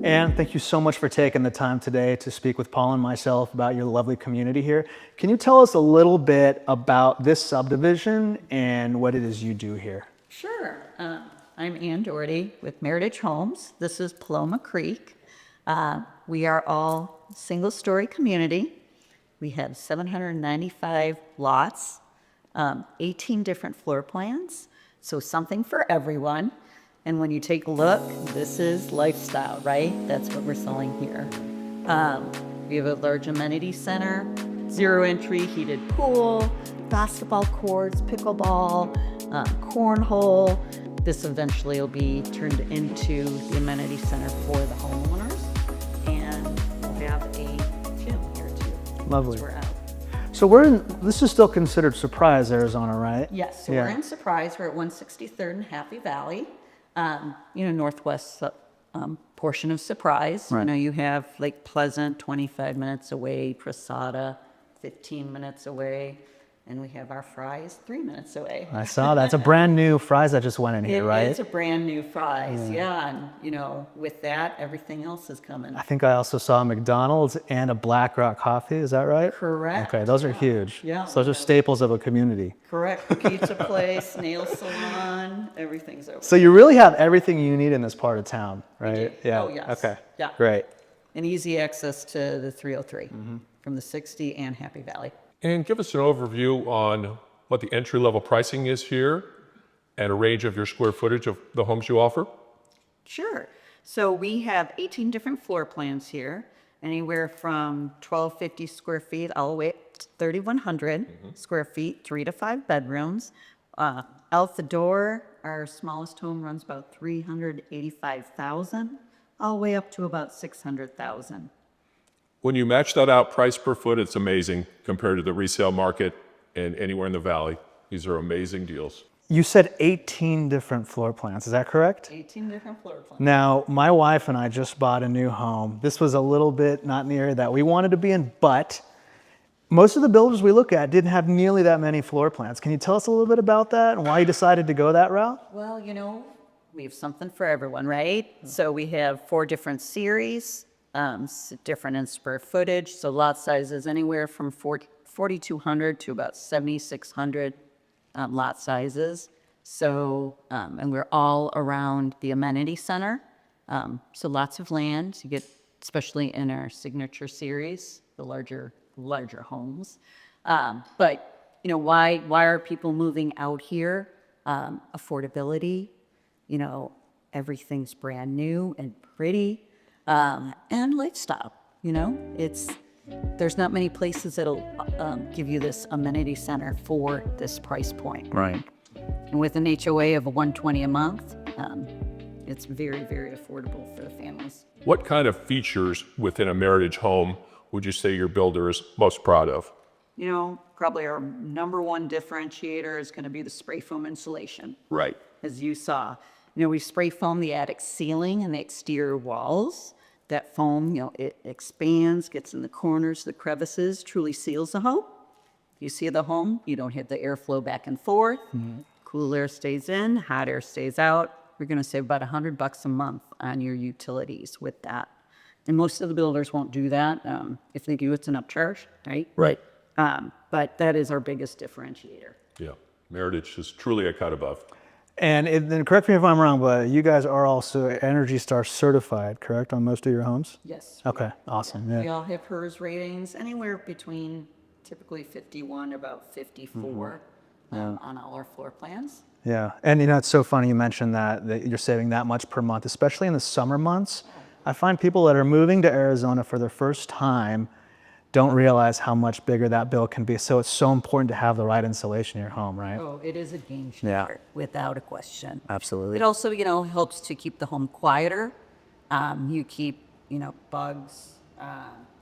Anne, thank you so much for taking the time today to speak with Paul and myself about your lovely community here. Can you tell us a little bit about this subdivision and what it is you do here? Sure. I'm Ann Doherty with Meritage Homes. This is Paloma Creek. We are all single-story community. We have 795 lots, 18 different floor plans, so something for everyone. And when you take a look, this is lifestyle, right? That's what we're selling here. We have a large amenity center, zero entry heated pool, basketball courts, pickleball, cornhole. This eventually will be turned into the amenity center for the homeowners. And we'll have a gym here too. Lovely. We're out. So this is still considered Surprise, Arizona, right? Yes, so we're in Surprise. We're at 163rd and Happy Valley. Northwest portion of Surprise. Right. You have Lake Pleasant, 25 minutes away, Prasada, 15 minutes away, and we have our Fry's 3 minutes away. I saw that. It's a brand new Fry's that just went in here, right? It's a brand new Fry's, yeah. And, with that, everything else is coming. I think I also saw a McDonald's and a Black Rock Coffee. Is that right? Correct. Okay, those are huge. Yeah. So those are staples of a community. Correct. Pizza place, nail salon, everything's over. So you really have everything you need in this part of town, right? Yeah. Oh, yes. Okay. Yeah. Great. And easy access to the 303 from the 60 and Happy Valley. And give us an overview on what the entry-level pricing is here and a range of your square footage of the homes you offer. Sure. So we have 18 different floor plans here, anywhere from 1,250 square feet all the way up to 3,100 square feet, 3 to 5 bedrooms. Out the door, our smallest home runs about 385,000, all the way up to about 600,000. When you match that out price per foot, it's amazing compared to the resale market and anywhere in the valley. These are amazing deals. You said 18 different floor plans. Is that correct? 18 different floor plans. Now, my wife and I just bought a new home. This was a little bit not in the area that we wanted to be in, but most of the builders we look at didn't have nearly that many floor plans. Can you tell us a little bit about that and why you decided to go that route? Well, we have something for everyone, right? So we have 4 different series. Different in square footage, so lot sizes anywhere from 4,200 to about 7,600 lot sizes. So, and we're all around the amenity center. So lots of land. You get, especially in our signature series, the larger homes. But why are people moving out here? Affordability. Everything's brand new and pretty. And lifestyle, there's not many places that'll give you this amenity center for this price point. Right. And with an HOA of $120 a month, it's very, very affordable for the families. What kind of features within a Meritage home would you say your builder is most proud of? Probably our number one differentiator is going to be the spray foam insulation. Right. As you saw, we spray foam the attic ceiling and the exterior walls. That foam, it expands, gets in the corners, the crevices, truly seals the home. You see the home, you don't have the airflow back and forth. Cool air stays in, hot air stays out. You're going to save about $100 a month on your utilities with that. And most of the builders won't do that. If they do, it's an upcharge, right? Right. But that is our biggest differentiator. Yeah. Meritage is truly a cut above. And then correct me if I'm wrong, but you guys are also Energy Star certified, correct, on most of your homes? Yes. Okay, awesome. We all have HERS ratings, anywhere between typically 51 about 54 on all our floor plans. Yeah, and it's so funny you mentioned that you're saving that much per month, especially in the summer months. I find people that are moving to Arizona for their first time don't realize how much bigger that bill can be. So it's so important to have the right insulation in your home, right? Oh, it is a game changer, without a question. Absolutely. It also, helps to keep the home quieter. You keep, bugs,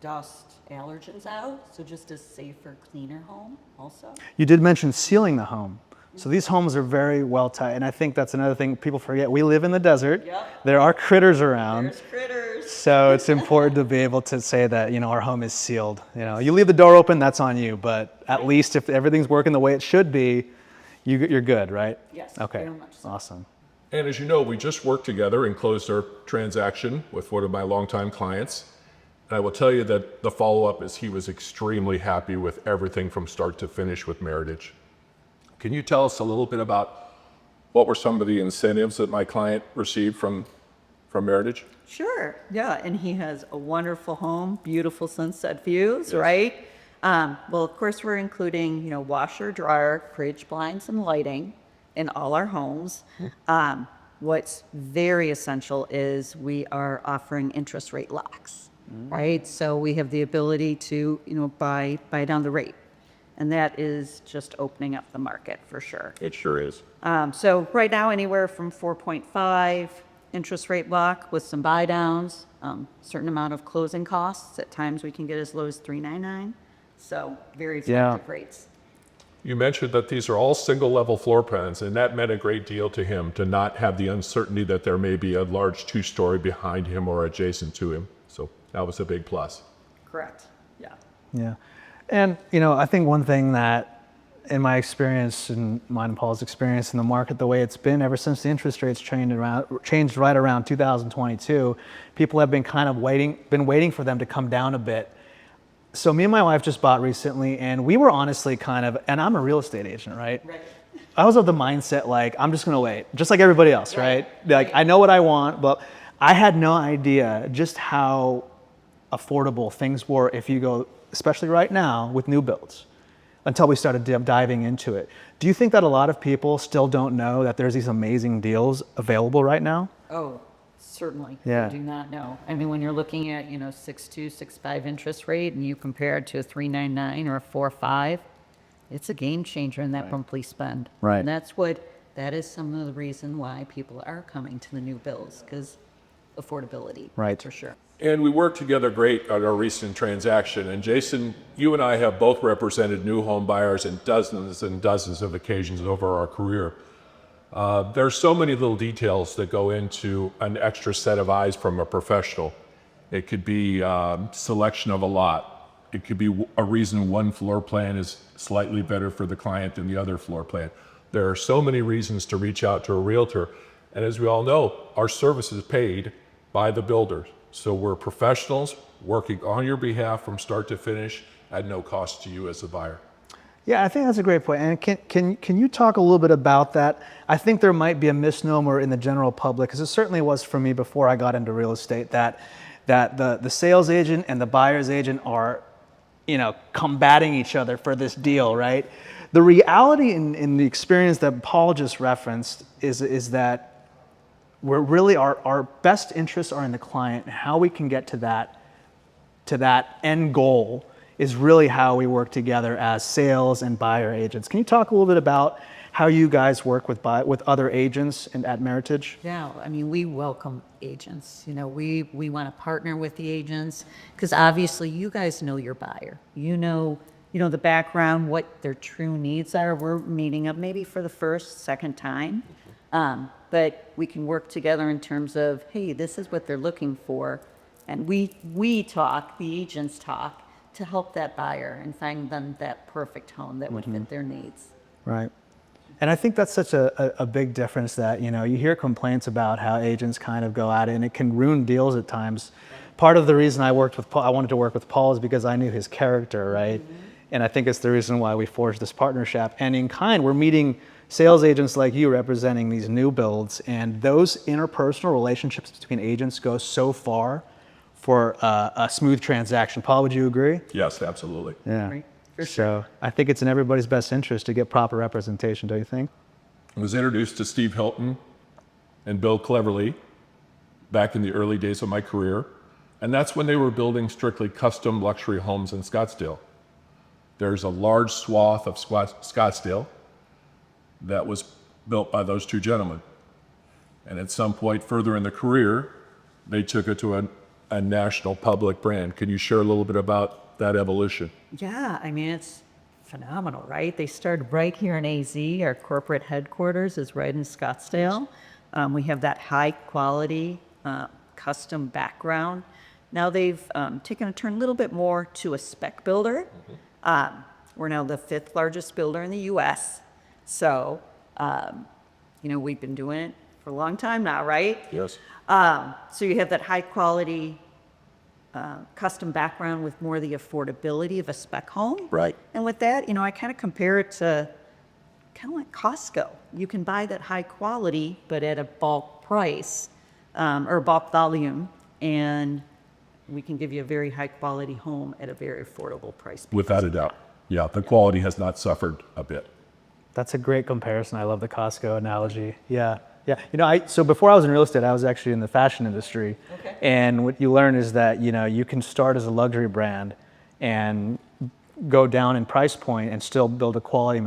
dust, allergens out. So just a safer, cleaner home also. You did mention sealing the home. So these homes are very well tight, and I think that's another thing people forget. We live in the desert. Yep. There are critters around. There's critters. So it's important to be able to say that, our home is sealed. You leave the door open, that's on you, but at least if everything's working the way it should be, you're good, right? Yes, Okay, very much so. Awesome. And as you know, we just worked together and closed our transaction with one of my longtime clients. And I will tell you that the follow-up is he was extremely happy with everything from start to finish with Meritage. Can you tell us a little bit about what were some of the incentives that my client received from Meritage? Sure. Yeah, and he has a wonderful home, beautiful sunset views, right? Well, of course, we're including, washer, dryer, fridge, blinds, and lighting in all our homes. What's very essential is we are offering interest rate locks, right? So we have the ability to, buy down the rate. And that is just opening up the market for sure. It sure is. So right now, anywhere from 4.5 interest rate lock with some buy downs, certain amount of closing costs. At times we can get as low as 3.99. So very attractive rates. You mentioned that these are all single level floor plans, and that meant a great deal to him to not have the uncertainty that there may be a large 2-story behind him or adjacent to him. So that was a big plus. Correct. Yeah. Yeah. And, I think one thing that in my experience and mine and Paul's experience in the market, the way it's been ever since the interest rates changed right around 2022, people have been kind of waiting for them to come down a bit. So me and my wife just bought recently, and we were honestly and I'm a real estate agent, right? Right. I was of the mindset, like, I'm just going to wait, just like everybody else, right? Like, I know what I want, but I had no idea just how affordable things were if you go, especially right now with new builds, until we started diving into it. Do you think that a lot of people still don't know that there's these amazing deals available right now? Oh, certainly. Yeah. I do not know. I mean, when you're looking at, 6.2, 6.5 interest rate and you compare it to a 3.99 or a 4.5, it's a game changer in that monthly spend. Right. And that is some of the reason why people are coming to the new builds, because affordability. Right. For sure. And we worked together great on our recent transaction. And Jason, you and I have both represented new home buyers in dozens and dozens of occasions over our career. There's so many little details that go into an extra set of eyes from a professional. It could be selection of a lot. It could be a reason one floor plan is slightly better for the client than the other floor plan. There are so many reasons to reach out to a realtor. And as we all know, our service is paid by the builders. So we're professionals working on your behalf from start to finish at no cost to you as a buyer. Yeah, I think that's a great point. And can you talk a little bit about that? I think there might be a misnomer in the general public, because it certainly was for me before I got into real estate, that the sales agent and the buyer's agent are, combating each other for this deal, right? The reality in the experience that Paul just referenced is that we're really our best interests are in the client, and how we can get to that end goal is really how we work together as sales and buyer agents. Can you talk a little bit about how you guys work with other agents at Meritage? Yeah, I mean, we welcome agents. We want to partner with the agents, because obviously you guys know your buyer. You know the background, what their true needs are. We're meeting up maybe for the first, second time. But we can work together in terms of, hey, this is what they're looking for. And we talk, the agents talk, to help that buyer and find them that perfect home that would fit their needs. Right. And I think that's such a big difference that, you hear complaints about how agents kind of go at it, and it can ruin deals at times. Part of the reason I wanted to work with Paul is because I knew his character, right? And I think it's the reason why we forged this partnership. And in kind, we're meeting sales agents like you representing these new builds, and those interpersonal relationships between agents go so far for a smooth transaction. Paul, would you agree? Yes, absolutely. Yeah. Right. For So I think it's in everybody's best interest to get proper representation, don't you think? I was introduced to Steve Hilton and Bill Cleverly back in the early days of my career, and that's when they were building strictly custom luxury homes in Scottsdale. There's a large swath of Scottsdale that was built by those two gentlemen. And at some point further in the career, they took it to a national public brand. Can you share a little bit about that evolution? Yeah, I mean, it's phenomenal, right? They started right here in AZ. Our corporate headquarters is right in Scottsdale. We have that high quality, custom background. Now they've taken a turn a little bit more to a spec builder. We're now the 5th largest builder in the U.S. So, we've been doing it for a long time now, right? Yes. So you have that high quality custom background with more the affordability of a spec home. Right. And with that, I kind of compare it to kind of like Costco. You can buy that high quality, but at a bulk price or bulk volume, and we can give you a very high quality home at a very affordable price. Without a doubt. Yeah, the quality has not suffered a bit. That's a great comparison. I love the Costco analogy. Yeah. Yeah. So before I was in real estate, I was actually in the fashion industry. Okay. And what you learn is that, you can start as a luxury brand and go down in price point and still build a quality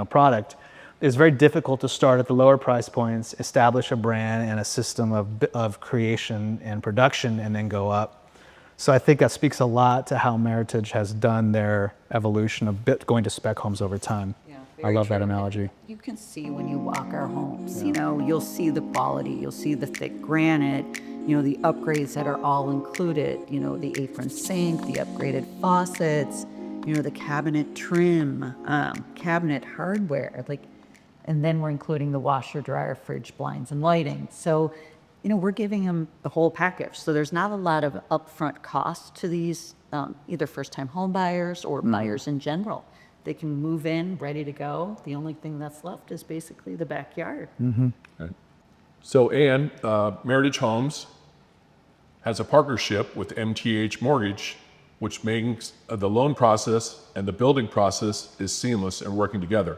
product. It's very difficult to start at the lower price points, establish a brand and a system of creation and production, and then go up. So I think that speaks a lot to how Meritage has done their evolution of going to spec homes over time. Yeah, I very love that true. analogy. You can see when you walk our homes, you'll see the quality, you'll see the thick granite, the upgrades that are all included, the apron sink, the upgraded faucets, the cabinet trim, cabinet hardware, and then we're including the washer, dryer, fridge, blinds, and lighting. So, we're giving them the whole package. So there's not a lot of upfront cost to these either first-time home buyers or buyers in general. They can move in ready to go. The only thing that's left is basically the backyard. Right. So, Ann, Meritage Homes has a partnership with MTH Mortgage, which makes the loan process and the building process is seamless and working together.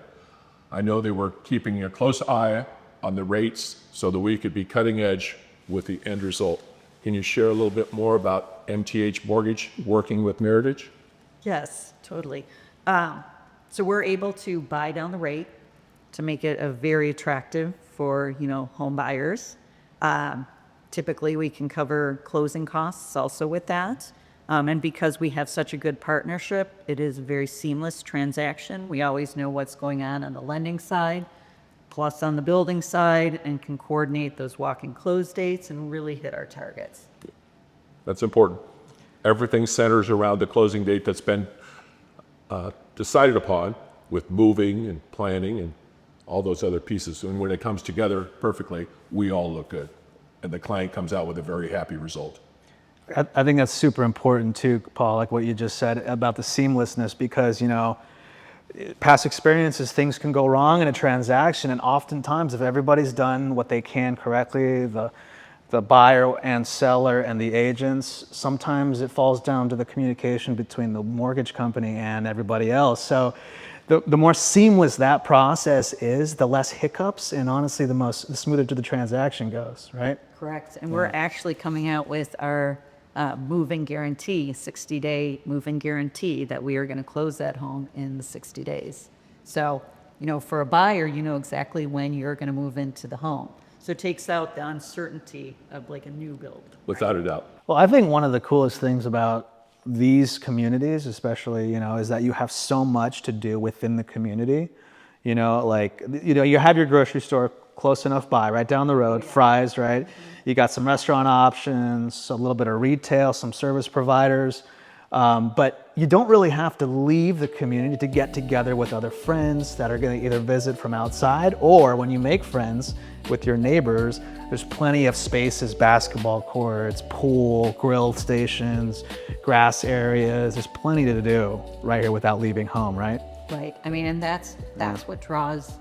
I know they were keeping a close eye on the rates so that we could be cutting edge with the end result. Can you share a little bit more about MTH Mortgage working with Meritage? Yes, totally. So we're able to buy down the rate to make it a very attractive for, home buyers. Typically, we can cover closing costs also with that. And because we have such a good partnership, it is a very seamless transaction. We always know what's going on the lending side, plus on the building side, and can coordinate those walk-in close dates and really hit our targets. That's important. Everything centers around the closing date that's been decided upon with moving and planning and all those other pieces. And when it comes together perfectly, we all look good. And the client comes out with a very happy result. I think that's super important too, Paul, like what you just said about the seamlessness, because, past experiences, things can go wrong in a transaction. And oftentimes, if everybody's done what they can correctly, the buyer and seller and the agents, sometimes it falls down to the communication between the mortgage company and everybody else. So the more seamless that process is, the less hiccups, and honestly, the smoother to the transaction goes, right? Correct. And we're actually coming out with our move-in guarantee, 60-day move-in guarantee, that we are going to close that home in the 60 days. So, for a buyer, you know exactly when you're going to move into the home. So it takes out the uncertainty of like a new build. Without a doubt. Well, I think one of the coolest things about these communities, especially, is that you have so much to do within the community. You have your grocery store close enough by, right down the road, Fry's, right? You got some restaurant options, a little bit of retail, some service providers. But you don't really have to leave the community to get together with other friends that are going to either visit from outside, or when you make friends with your neighbors, there's plenty of spaces, basketball courts, pool, grill stations, grass areas. There's plenty to do right here without leaving home, right? Right. I mean, and that's what draws,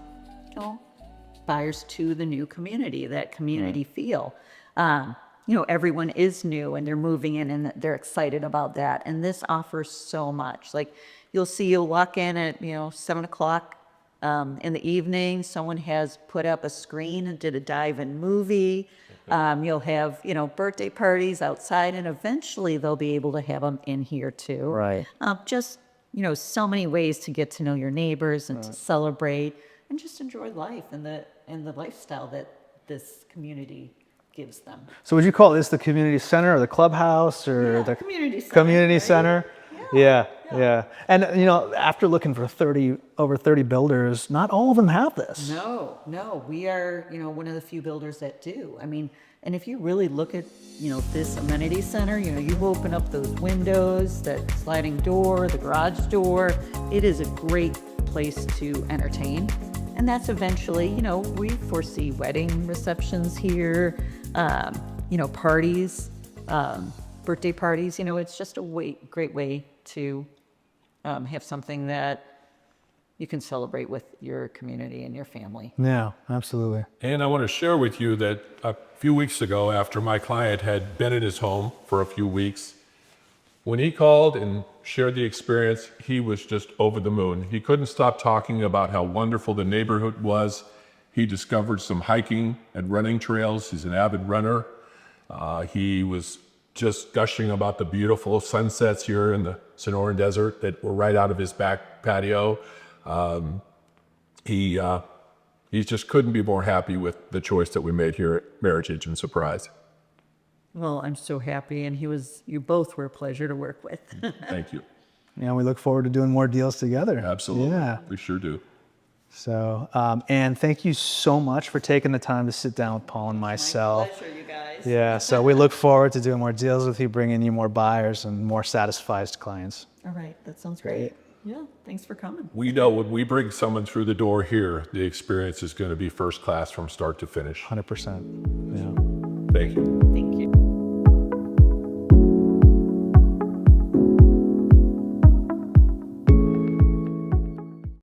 buyers to the new community, that community feel. Everyone is new and they're moving in and they're excited about that. And this offers so much. Like you'll walk in at, 7:00 in the evening, someone has put up a screen and did a dive-in movie. You'll have, birthday parties outside, and eventually they'll be able to have them in here too. Right. So many ways to get to know your neighbors and to celebrate and just enjoy life and the lifestyle that this community gives them. So would you call this the community center or the clubhouse or the community center, community right? center? Yeah. And after looking for over 30 builders, not all of them have this. No, we are, one of the few builders that do. I mean, and if you really look at, this amenity center, you open up those windows, that sliding door, the garage door, it is a great place to entertain. And that's eventually, we foresee wedding receptions here, parties, birthday parties. It's just a great way to have something that you can celebrate with your community and your family. Yeah, absolutely. And I want to share with you that a few weeks ago, after my client had been in his home for a few weeks, when he called and shared the experience, he was just over the moon. He couldn't stop talking about how wonderful the neighborhood was. He discovered some hiking and running trails. He's an avid runner. He was just gushing about the beautiful sunsets here in the Sonoran Desert that were right out of his back patio. He just couldn't be more happy with the choice that we made here at Meritage and Surprise. Well, I'm so happy, and you both were a pleasure to work with. Thank you. Yeah, we look forward to doing more deals together. Absolutely. Yeah. We sure do. So, and thank you so much for taking the time to sit down with Paul and myself. My pleasure, you guys. Yeah, so we look forward to doing more deals with you, bringing you more buyers and more satisfied clients. All right, that sounds great. Yeah, thanks for coming. We know when we bring someone through the door here, the experience is going to be first class from start to finish. 100%. Yeah. Thank you. Thank you.